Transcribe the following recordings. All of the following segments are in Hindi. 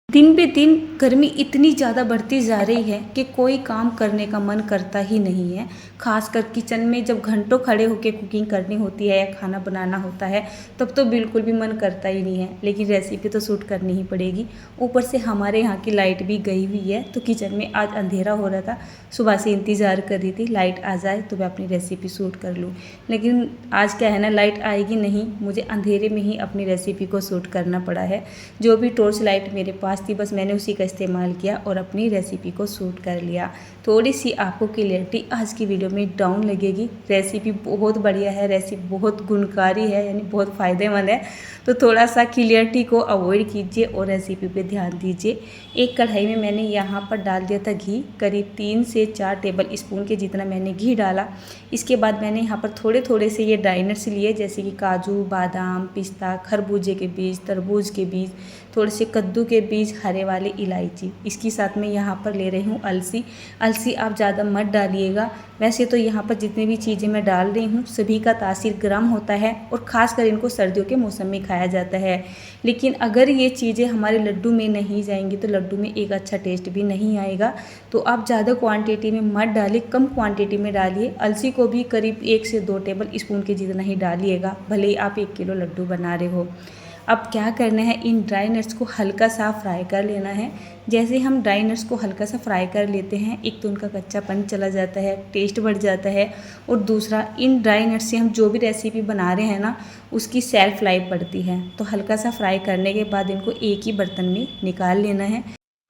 दिन पे दिन गर्मी इतनी ज़्यादा बढ़ती जा रही है कि कोई काम करने का मन करता ही नहीं है। खासकर किचन में जब घंटों खड़े होकर कुकिंग करनी होती है या खाना बनाना होता है, तब तो बिल्कुल भी मन करता ही नहीं है। लेकिन रेसिपी तो शूट करनी ही पड़ेगी। ऊपर से हमारे यहाँ की लाइट भी गई हुई है, तो किचन में आज अंधेरा हो रहा था। सुबह से इंतज़ार कर रही थी लाइट आ जाए तो मैं अपनी रेसिपी शूट कर लूँ। लेकिन आज क्या है ना, लाइट आएगी नहीं, मुझे अंधेरे में ही अपनी रेसिपी को शूट करना पड़ा है। जो भी टॉर्च लाइट मेरे पास थी, बस मैंने उसी का इस्तेमाल किया और अपनी रेसिपी को शूट कर लिया। थोड़ी सी आपको क्लियरिटी आज की वीडियो में डाउन लगेगी। रेसिपी बहुत बढ़िया है, रेसिपी बहुत गुणकारी है, यानी बहुत फ़ायदेमंद है। तो थोड़ा सा क्लियरिटी को अवॉइड कीजिए और रेसिपी पे ध्यान दीजिए। एक कढ़ाई में मैंने यहाँ पर डाल दिया था घी, करीब 3 से 4 टेबल स्पून के जितना मैंने घी डाला। इसके बाद मैंने यहाँ पर थोड़े थोड़े से ये ड्राई नट्स लिए, जैसे कि काजू, बादाम, पिस्ता, खरबूजे के बीज, तरबूज के बीज, थोड़े से कद्दू के बीज, हरे वाली इलायची। इसके साथ में यहाँ पर ले रही हूँ अलसी। अलसी आप ज़्यादा मत डालिएगा। वैसे तो यहाँ पर जितनी भी चीज़ें मैं डाल रही हूँ सभी का तासीर गर्म होता है और ख़ासकर इनको सर्दियों के मौसम में खाया जाता है। लेकिन अगर ये चीज़ें हमारे लड्डू में नहीं जाएंगी तो लड्डू में एक अच्छा टेस्ट भी नहीं आएगा। तो आप ज़्यादा क्वांटिटी में मत डालिए, कम क्वांटिटी में डालिए। अलसी को भी करीब 1 से 2 टेबल स्पून के जितना ही डालिएगा, भले ही आप 1 किलो लड्डू बना रहे हो। अब क्या करना है, इन ड्राई नट्स को हल्का सा फ्राई कर लेना है। जैसे हम ड्राई नट्स को हल्का सा फ्राई कर लेते हैं, एक तो उनका कच्चापन चला जाता है, टेस्ट बढ़ जाता है, और दूसरा इन ड्राई नट्स से हम जो भी रेसिपी बना रहे हैं ना, उसकी सेल्फ लाइफ बढ़ती है। तो हल्का सा फ्राई करने के बाद इनको एक ही बर्तन में निकाल लेना है।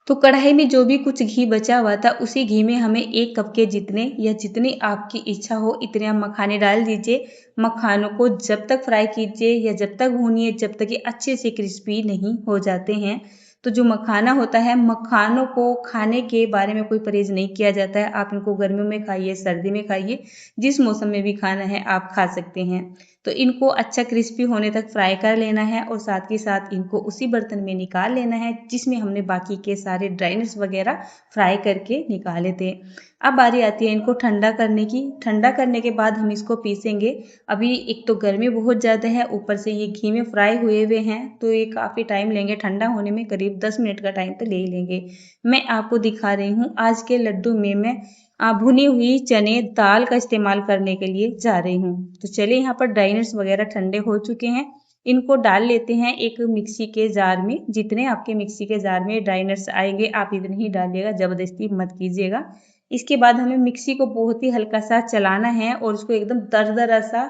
तो कढ़ाई में जो भी कुछ घी बचा हुआ था, उसी घी में हमें 1 कप के जितने या जितनी आपकी इच्छा हो इतने आप मखाने डाल दीजिए। मखानों को जब तक फ्राई कीजिए या जब तक भूनिए जब तक ये अच्छे से क्रिस्पी नहीं हो जाते हैं। तो जो मखाना होता है, मखानों को खाने के बारे में कोई परहेज नहीं किया जाता है। आप इनको गर्मियों में खाइए, सर्दी में खाइए, जिस मौसम में भी खाना है आप खा सकते हैं। तो इनको अच्छा क्रिस्पी होने तक फ्राई कर लेना है और साथ ही साथ इनको उसी बर्तन में निकाल लेना है जिसमें हमने बाकी के सारे ड्राई नट्स वगैरह फ्राई करके निकाले थे। अब बारी आती है इनको ठंडा करने की। ठंडा करने के बाद हम इसको पीसेंगे। अभी एक तो गर्मी बहुत ज़्यादा है, ऊपर से ये घी में फ्राई हुए हुए हैं, तो ये काफ़ी टाइम लेंगे ठंडा होने में, करीब 10 मिनट का टाइम तो ले ही लेंगे। मैं आपको दिखा रही हूँ आज के लड्डू में मैं भुनी हुई चने दाल का इस्तेमाल करने के लिए जा रही हूँ। तो चलिए, यहाँ पर ड्राई नट्स वगैरह ठंडे हो चुके हैं, इनको डाल लेते हैं एक मिक्सी के जार में। जितने आपके मिक्सी के जार में ड्राई नट्स आएंगे आप इतने ही डालिएगा, ज़बरदस्ती मत कीजिएगा। इसके बाद हमें मिक्सी को बहुत ही हल्का सा चलाना है और उसको एकदम दरदरा सा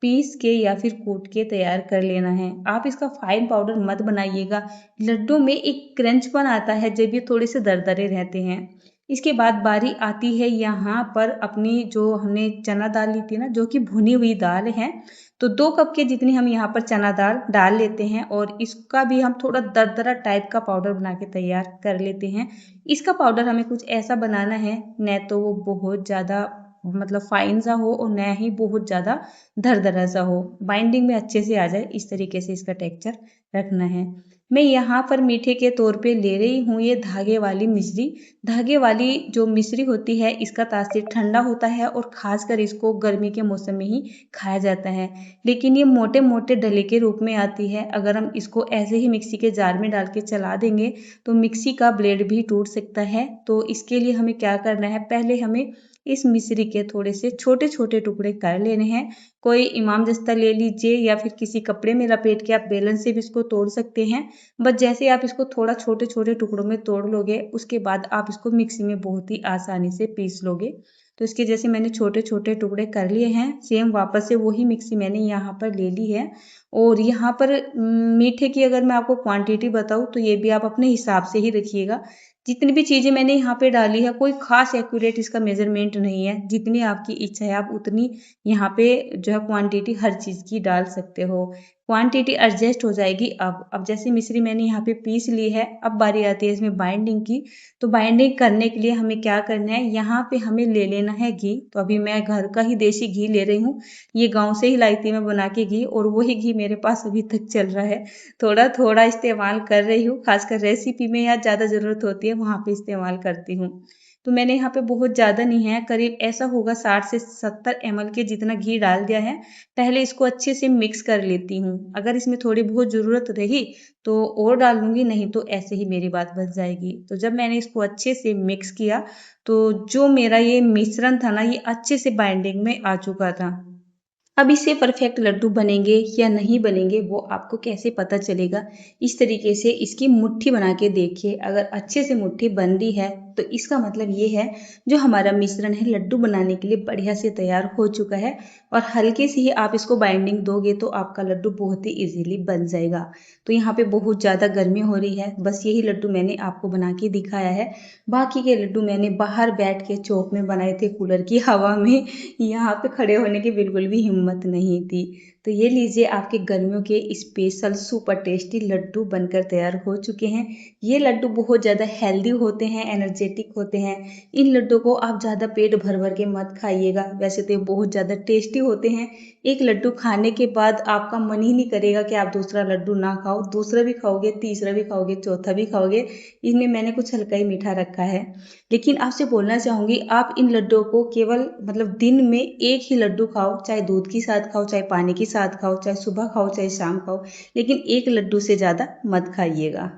पीस के या फिर कूट के तैयार कर लेना है। आप इसका फाइन पाउडर मत बनाइएगा। लड्डू में एक क्रंचपन आता है जब ये थोड़े से दरदरे रहते हैं। इसके बाद बारी आती है यहाँ पर अपनी जो हमने चना दाल ली थी ना, जो कि भुनी हुई दाल है। तो 2 कप के जितनी हम यहाँ पर चना दाल डाल लेते हैं और इसका भी हम थोड़ा दरदरा टाइप का पाउडर बना के तैयार कर लेते हैं। इसका पाउडर हमें कुछ ऐसा बनाना है, न तो वो बहुत ज़्यादा मतलब फाइन सा हो और न ही बहुत ज़्यादा दरदरा सा हो, बाइंडिंग में अच्छे से आ जाए, इस तरीके से इसका टेक्सचर रखना है। मैं यहाँ पर मीठे के तौर पे ले रही हूँ ये धागे वाली मिश्री। धागे वाली जो मिश्री होती है इसका तासीर ठंडा होता है और खासकर इसको गर्मी के मौसम में ही खाया जाता है। लेकिन ये मोटे मोटे डले के रूप में आती है। अगर हम इसको ऐसे ही मिक्सी के जार में डाल के चला देंगे तो मिक्सी का ब्लेड भी टूट सकता है। तो इसके लिए हमें क्या करना है, पहले हमें इस मिश्री के थोड़े से छोटे छोटे टुकड़े कर लेने हैं। कोई इमाम दस्ता ले लीजिए या फिर किसी कपड़े में लपेट के आप बेलन से भी इसको तोड़ सकते हैं। बस जैसे आप इसको थोड़ा छोटे छोटे टुकड़ों में तोड़ लोगे, उसके बाद आप इसको मिक्सी में बहुत ही आसानी से पीस लोगे। तो इसके जैसे मैंने छोटे छोटे टुकड़े कर लिए हैं, सेम वापस से वही मिक्सी मैंने यहाँ पर ले ली है। और यहाँ पर मीठे की अगर मैं आपको क्वांटिटी बताऊँ तो ये भी आप अपने हिसाब से ही रखिएगा। जितनी भी चीज़ें मैंने यहाँ पे डाली है, कोई खास एक्यूरेट इसका मेजरमेंट नहीं है। जितनी आपकी इच्छा है आप उतनी यहाँ पे जो है क्वांटिटी हर चीज़ की डाल सकते हो। क्वांटिटी एडजस्ट हो जाएगी। अब जैसे मिश्री मैंने यहाँ पे पीस ली है, अब बारी आती है इसमें बाइंडिंग की। तो बाइंडिंग करने के लिए हमें क्या करना है, यहाँ पे हमें ले लेना है घी। तो अभी मैं घर का ही देसी घी ले रही हूँ, ये गाँव से ही लाई थी मैं बना के घी, और वही घी मेरे पास अभी तक चल रहा है। थोड़ा थोड़ा इस्तेमाल कर रही हूँ, खासकर रेसिपी में या ज़्यादा ज़रूरत होती है वहाँ पे इस्तेमाल करती हूँ। तो मैंने यहाँ पे बहुत ज़्यादा नहीं है, करीब ऐसा होगा 60 से 70 ml के जितना घी डाल दिया है। पहले इसको अच्छे से मिक्स कर लेती हूँ। अगर इसमें थोड़ी बहुत ज़रूरत रही तो और डाल लूँगी, नहीं तो ऐसे ही मेरी बात बच जाएगी। तो जब मैंने इसको अच्छे से मिक्स किया तो जो मेरा ये मिश्रण था ना, ये अच्छे से बाइंडिंग में आ चुका था। अब इससे परफेक्ट लड्डू बनेंगे या नहीं बनेंगे वो आपको कैसे पता चलेगा? इस तरीके से इसकी मुट्ठी बना के देखिए। अगर अच्छे से मुट्ठी बन रही है तो इसका मतलब ये है जो हमारा मिश्रण है लड्डू बनाने के लिए बढ़िया से तैयार हो चुका है, और हल्के से ही आप इसको बाइंडिंग दोगे तो आपका लड्डू बहुत ही इजीली बन जाएगा। तो यहाँ पे बहुत ज़्यादा गर्मी हो रही है, बस यही लड्डू मैंने आपको बना के दिखाया है। बाकी के लड्डू मैंने बाहर बैठ के चौक में बनाए थे कूलर की हवा में। यहाँ पे खड़े होने की बिल्कुल भी हिम्मत नहीं थी। तो ये लीजिए, आपके गर्मियों के स्पेशल सुपर टेस्टी लड्डू बनकर तैयार हो चुके हैं। ये लड्डू बहुत ज़्यादा हेल्दी होते हैं, एनर्जेटिक होते हैं। इन लड्डू को आप ज़्यादा पेट भर भर के मत खाइएगा, वैसे तो ये बहुत ज़्यादा टेस्टी होते हैं। एक लड्डू खाने के बाद आपका मन ही नहीं करेगा कि आप दूसरा लड्डू ना खाओ। दूसरा भी खाओगे, तीसरा भी खाओगे, चौथा भी खाओगे। इनमें मैंने कुछ हल्का ही मीठा रखा है। लेकिन आपसे बोलना चाहूँगी, आप इन लड्डुओं को केवल मतलब दिन में एक ही लड्डू खाओ, चाहे दूध के साथ खाओ, चाहे पानी के साथ खाओ, चाहे सुबह खाओ, चाहे शाम खाओ, लेकिन एक लड्डू से ज़्यादा मत खाइएगा।